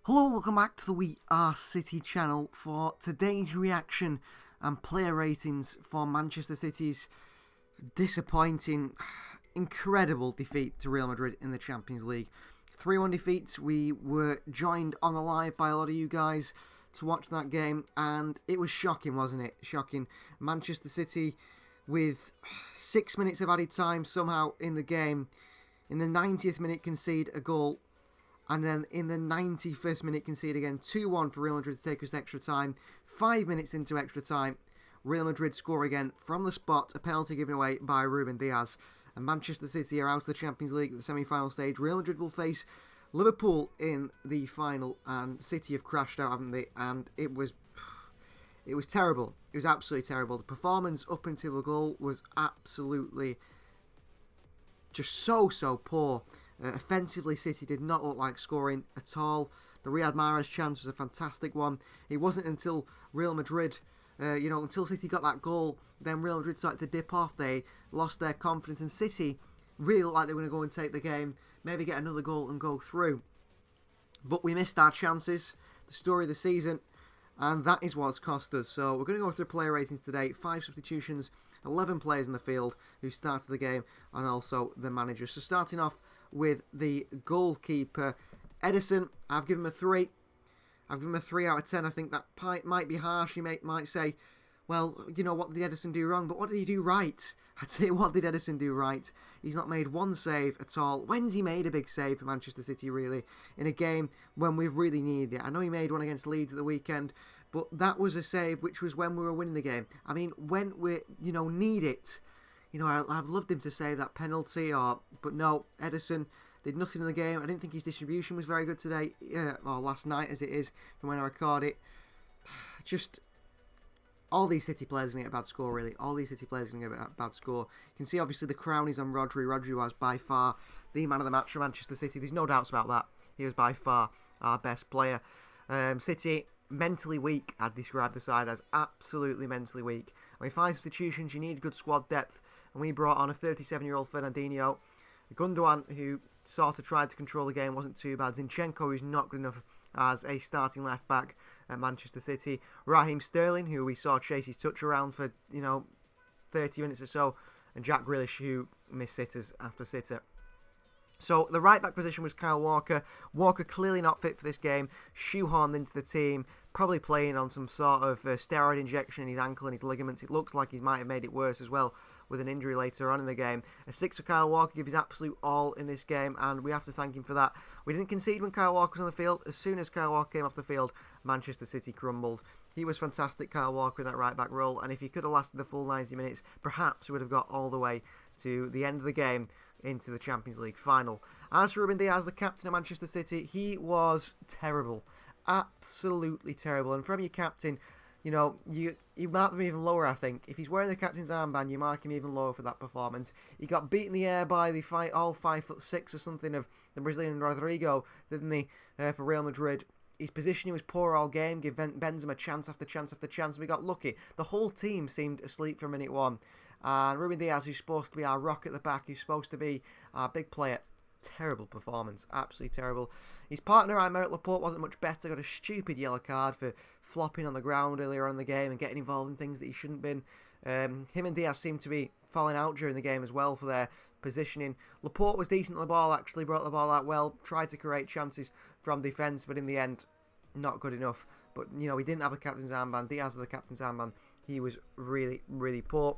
Hello, welcome back to the We Are City channel for today's reaction and player ratings for Manchester City's disappointing, incredible defeat to Real Madrid in the Champions League. 3-1 defeat. We were joined on the live by a lot of you guys to watch that game, and it was shocking, wasn't it? Shocking. Manchester City with 6 minutes of added time somehow in the game. In the 90th minute concede a goal. And then in the 91st minute concede again, 2-1 for Real Madrid to take us to extra time. 5 minutes into extra time, Real Madrid score again from the spot, a penalty given away by Ruben Diaz. And Manchester City are out of the Champions League at the semi-final stage. Real Madrid will face Liverpool in the final, and City have crashed out, haven't they? And it was terrible. It was absolutely terrible. The performance up until the goal was absolutely just so poor. Offensively, City did not look like scoring at all. The Riyad Mahrez chance was a fantastic one. It wasn't until Real Madrid, until City got that goal, then Real Madrid started to dip off. They lost their confidence, and City really looked like they were going to go and take the game, maybe get another goal and go through. But we missed our chances, the story of the season, and that is what's cost us. So we're going to go through player ratings today. 5 substitutions, 11 players in the field who started the game, and also the manager. So starting off with the goalkeeper, Edison, I've given him a 3. I've given him a 3 out of 10. I think that might be harsh. You might say, well, you know, what did Edison do wrong? But what did he do right? I'd say, what did Edison do right? He's not made one save at all. When's he made a big save for Manchester City, really, in a game when we've really needed it? I know he made one against Leeds at the weekend, but that was a save which was when we were winning the game. I mean, when we, need it. I've loved him to save that penalty, but no, Edison did nothing in the game. I didn't think his distribution was very good today, or last night as it is from when I record it. Just all these City players are going to get a bad score, really. All these City players are going to get a bad score. You can see, obviously, the crown is on Rodri. Rodri was by far the man of the match for Manchester City. There's no doubts about that. He was by far our best player. City, mentally weak, I'd describe the side as absolutely mentally weak. I mean, 5 substitutions, you need good squad depth, and we brought on a 37-year-old Fernandinho. Gundogan, who sort of tried to control the game, wasn't too bad. Zinchenko, who's not good enough as a starting left-back at Manchester City. Raheem Sterling, who we saw chase his touch around for, 30 minutes or so. And Jack Grealish, who missed sitters after sitter. So the right-back position was Kyle Walker. Walker clearly not fit for this game, shoehorned into the team, probably playing on some sort of steroid injection in his ankle and his ligaments. It looks like he might have made it worse as well with an injury later on in the game. A 6 for Kyle Walker, give his absolute all in this game, and we have to thank him for that. We didn't concede when Kyle Walker was on the field. As soon as Kyle Walker came off the field, Manchester City crumbled. He was fantastic, Kyle Walker, in that right-back role, and if he could have lasted the full 90 minutes, perhaps we would have got all the way to the end of the game into the Champions League final. As for Ruben Diaz, the captain of Manchester City, he was terrible. Absolutely terrible. And from your captain, you mark them even lower, I think. If he's wearing the captain's armband, you mark him even lower for that performance. He got beat in the air by the all 5'6" or something of the Brazilian Rodrigo, didn't he, for Real Madrid. His positioning was poor all game, give Benzema chance after chance after chance, and we got lucky. The whole team seemed asleep from minute 1. And Ruben Diaz, who's supposed to be our rock at the back, who's supposed to be our big player, terrible performance, absolutely terrible. His partner, Aymeric Laporte, wasn't much better, got a stupid yellow card for flopping on the ground earlier on in the game and getting involved in things that he shouldn't have been. Him and Diaz seemed to be falling out during the game as well for their positioning. Laporte was decent on the ball, actually, brought the ball out well, tried to create chances from defence, but in the end, not good enough. But, he didn't have the captain's armband. Diaz had the captain's armband. He was really, really poor.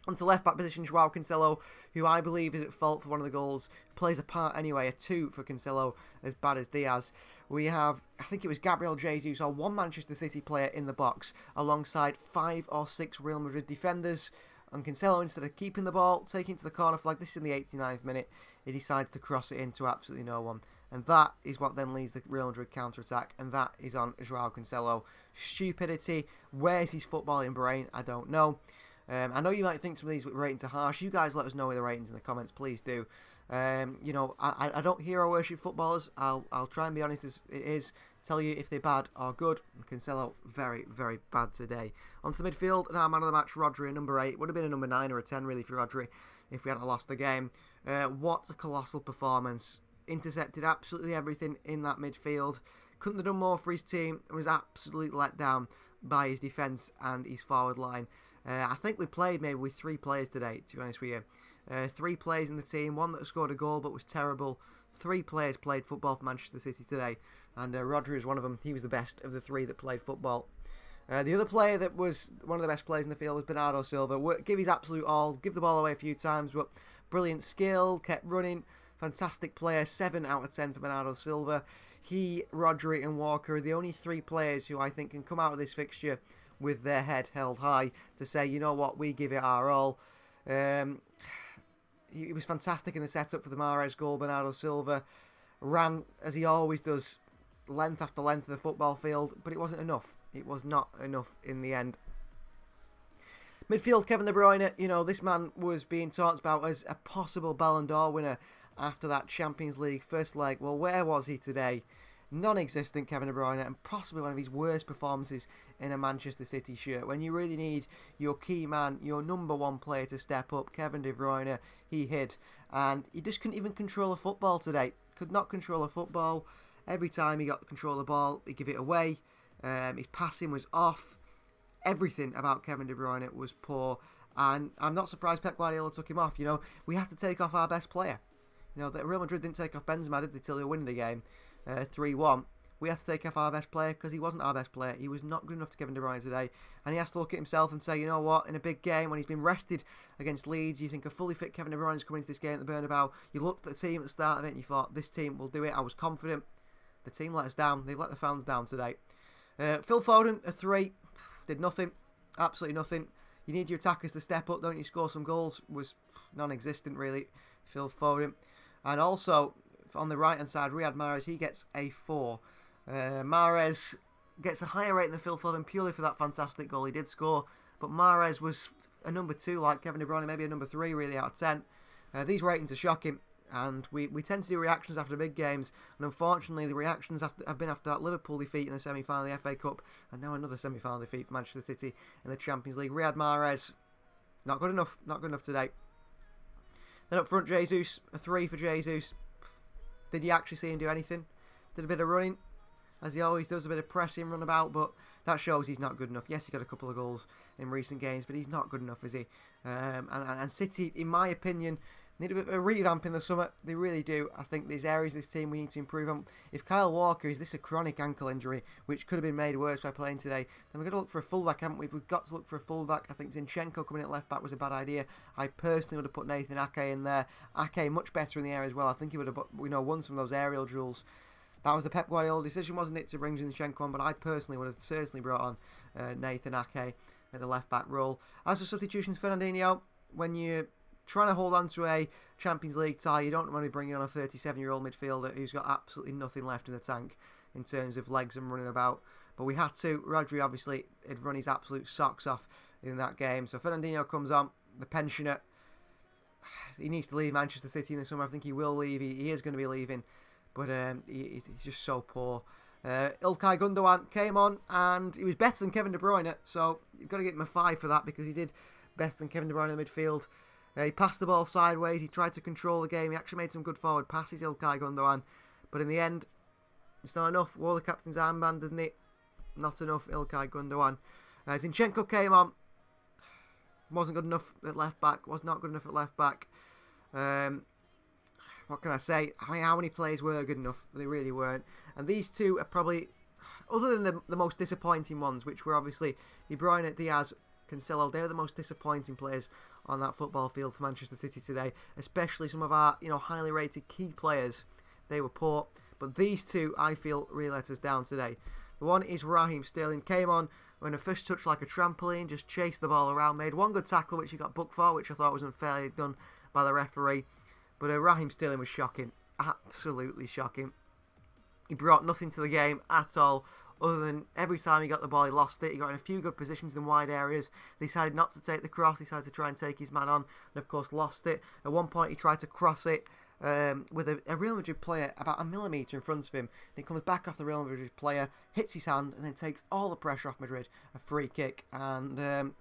Onto the left-back position, Joao Cancelo, who I believe is at fault for one of the goals, plays a part anyway, a 2 for Cancelo, as bad as Diaz. We have, I think it was Gabriel Jesus, or one Manchester City player in the box, alongside 5 or 6 Real Madrid defenders. And Cancelo, instead of keeping the ball, taking it to the corner flag, this is in the 89th minute, he decides to cross it into absolutely no one. And that is what then leads the Real Madrid counter-attack, and that is on Joao Cancelo. Stupidity. Where's his footballing brain? I don't know. I know you might think some of these ratings are harsh. You guys let us know with the ratings in the comments, please do. I don't hero worship footballers. I'll try and be honest as it is. Tell you if they're bad or good. Cancelo, very, very bad today. Onto the midfield, and our man of the match, Rodri, number 8. Would have been a number 9 or a 10, really, for Rodri if we hadn't lost the game. What a colossal performance. Intercepted absolutely everything in that midfield. couldn't have done more for his team and was absolutely let down by his defence and his forward line. I think we played maybe with 3 players today, to be honest with you. 3 players in the team, one that scored a goal but was terrible. 3 players played football for Manchester City today, and Rodri was one of them. He was the best of the 3 that played football. The other player that was one of the best players in the field was Bernardo Silva. Give his absolute all, give the ball away a few times, but brilliant skill, kept running, fantastic player, 7 out of 10 for Bernardo Silva. He, Rodri and Walker are the only 3 players who I think can come out of this fixture with their head held high to say, you know what, we give it our all. He was fantastic in the setup for the Mahrez goal. Bernardo Silva ran, as he always does, length after length of the football field, but it wasn't enough. It was not enough in the end. Midfield, Kevin De Bruyne, you know, this man was being talked about as a possible Ballon d'Or winner after that Champions League first leg. Well, where was he today? Non-existent Kevin De Bruyne, and possibly one of his worst performances in a Manchester City shirt. When you really need your key man, your number 1 player to step up, Kevin De Bruyne, he hid. And he just couldn't even control a football today. Could not control a football. Every time he got control of the ball, he'd give it away. His passing was off. Everything about Kevin De Bruyne was poor. And I'm not surprised Pep Guardiola took him off. You know, we have to take off our best player. You know, Real Madrid didn't take off Benzema, did they, till they were winning the game 3-1. We had to take off our best player because he wasn't our best player. He was not good enough to Kevin De Bruyne today. And he has to look at himself and say, you know what, in a big game, when he's been rested against Leeds, you think a fully fit Kevin De Bruyne's coming into this game at the Bernabeu. You looked at the team at the start of it and you thought, this team will do it. I was confident. The team let us down. They let the fans down today. Phil Foden, a 3. Did nothing. Absolutely nothing. You need your attackers to step up, don't you? Score some goals. Was non-existent, really. Phil Foden. And also, on the right-hand side, Riyad Mahrez, he gets a 4. Mahrez gets a higher rating than Phil Foden purely for that fantastic goal he did score. But Mahrez was a number 2, like Kevin De Bruyne, maybe a number 3, really, out of 10. These ratings are shocking. And we tend to do reactions after big games. And unfortunately, the reactions have been after that Liverpool defeat in the semi-final of the FA Cup. And now another semi-final defeat for Manchester City in the Champions League. Riyad Mahrez, not good enough. Not good enough today. Then up front, Jesus, a 3 for Jesus. Did you actually see him do anything? Did a bit of running, as he always does, a bit of pressing, run about, but that shows he's not good enough. Yes, he got a couple of goals in recent games, but he's not good enough, is he? And City, in my opinion, need a bit of a revamp in the summer. They really do. I think there's areas of this team we need to improve on. If Kyle Walker is a chronic ankle injury, which could have been made worse by playing today, then we've got to look for a fullback, haven't we? We've got to look for a fullback. I think Zinchenko coming at left back was a bad idea. I personally would have put Nathan Ake in there. Ake much better in the air as well. I think he would have, won some of those aerial duels. That was the Pep Guardiola decision, wasn't it, to bring Zinchenko on? But I personally would have certainly brought on Nathan Ake at the left back role. As for substitutions, Fernandinho, when you're trying to hold on to a Champions League tie, you don't want to be bringing on a 37-year-old midfielder who's got absolutely nothing left in the tank in terms of legs and running about. But we had to. Rodri obviously had run his absolute socks off in that game. So Fernandinho comes on, the pensioner. He needs to leave Manchester City in the summer. I think he will leave. He is going to be leaving. But he's just so poor. Ilkay Gundogan came on and he was better than Kevin De Bruyne. So you've got to give him a 5 for that because he did better than Kevin De Bruyne in the midfield. He passed the ball sideways. He tried to control the game. He actually made some good forward passes, Ilkay Gundogan. But in the end, it's not enough. Wore the captain's armband, didn't it? Not enough, Ilkay Gundogan. Zinchenko came on. Wasn't good enough at left back. Was not good enough at left back. What can I say? I mean, how many players were good enough? They really weren't. And these two are probably, other than the most disappointing ones, which were obviously De Bruyne, Diaz, Cancelo, they were the most disappointing players on that football field for Manchester City today. Especially some of our, highly rated key players. They were poor. But these two, I feel, really let us down today. The one is Raheem Sterling. Came on when a first touch like a trampoline, just chased the ball around, made one good tackle, which he got booked for, which I thought was unfairly done by the referee. But Raheem Sterling was shocking. Absolutely shocking. He brought nothing to the game at all, other than every time he got the ball, he lost it. He got in a few good positions in wide areas. He decided not to take the cross. He decided to try and take his man on, and of course lost it. At one point, he tried to cross it with a Real Madrid player about a millimetre in front of him. And he comes back off the Real Madrid player, hits his hand, and then takes all the pressure off Madrid. A free kick. And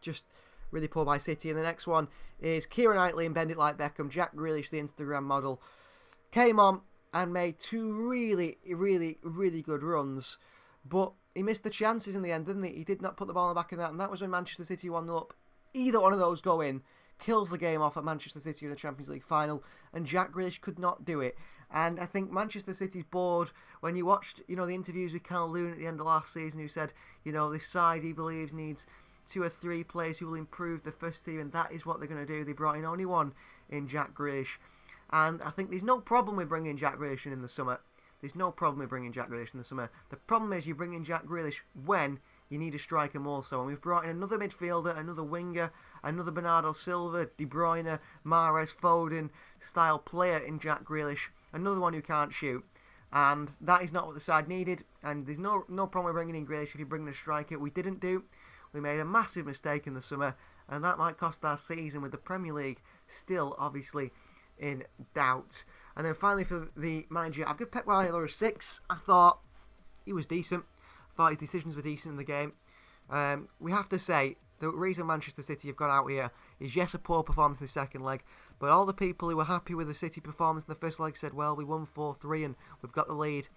just really poor by City. And the next one is Keira Knightley and Bend It Like Beckham. Jack Grealish, the Instagram model, came on. and made two really, really, really good runs. But he missed the chances in the end, didn't he? He did not put the ball in the back of that, and that was when Manchester City 1-0 up. Either one of those go in, kills the game off at Manchester City in the Champions League final, and Jack Grealish could not do it. And I think Manchester City's board, when you watched, the interviews with Calhoun at the end of last season, who said, this side he believes needs 2 or 3 players who will improve the first team, and that is what they're going to do. They brought in only one in Jack Grealish. And I think there's no problem with bringing Jack Grealish in the summer. There's no problem with bringing Jack Grealish in the summer. The problem is you bring in Jack Grealish when you need a striker more so. And we've brought in another midfielder, another winger, another Bernardo Silva, De Bruyne, Mahrez, Foden style player in Jack Grealish. Another one who can't shoot. And that is not what the side needed. And there's no problem with bringing in Grealish if you bring in a striker. We didn't do. We made a massive mistake in the summer. And that might cost our season with the Premier League still, obviously, in doubt. And then finally for the manager, I've given Pep Guardiola a 6. I thought he was decent. I thought his decisions were decent in the game. We have to say, the reason Manchester City have got out here is, yes, a poor performance in the second leg, but all the people who were happy with the City performance in the first leg said, well, we won 4-3 and we've got the lead.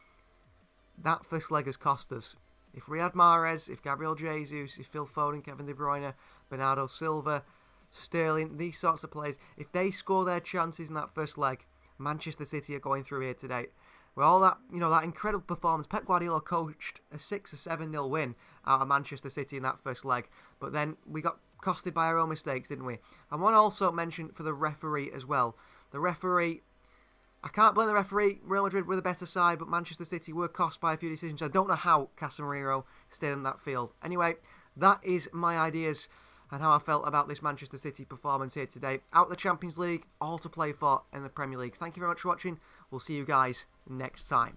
That first leg has cost us. If Riyad Mahrez, if Gabriel Jesus, if Phil Foden, Kevin De Bruyne, Bernardo Silva, Sterling, these sorts of players, if they score their chances in that first leg, Manchester City are going through here today. With all that, that incredible performance, Pep Guardiola coached a 6 or 7-0 win out of Manchester City in that first leg. But then we got costed by our own mistakes, didn't we? I want to also mention for the referee as well. The referee, I can't blame the referee. Real Madrid were the better side, but Manchester City were cost by a few decisions. I don't know how Casemiro stayed on that field. Anyway, that is my ideas and how I felt about this Manchester City performance here today. Out the Champions League, all to play for in the Premier League. Thank you very much for watching. We'll see you guys next time.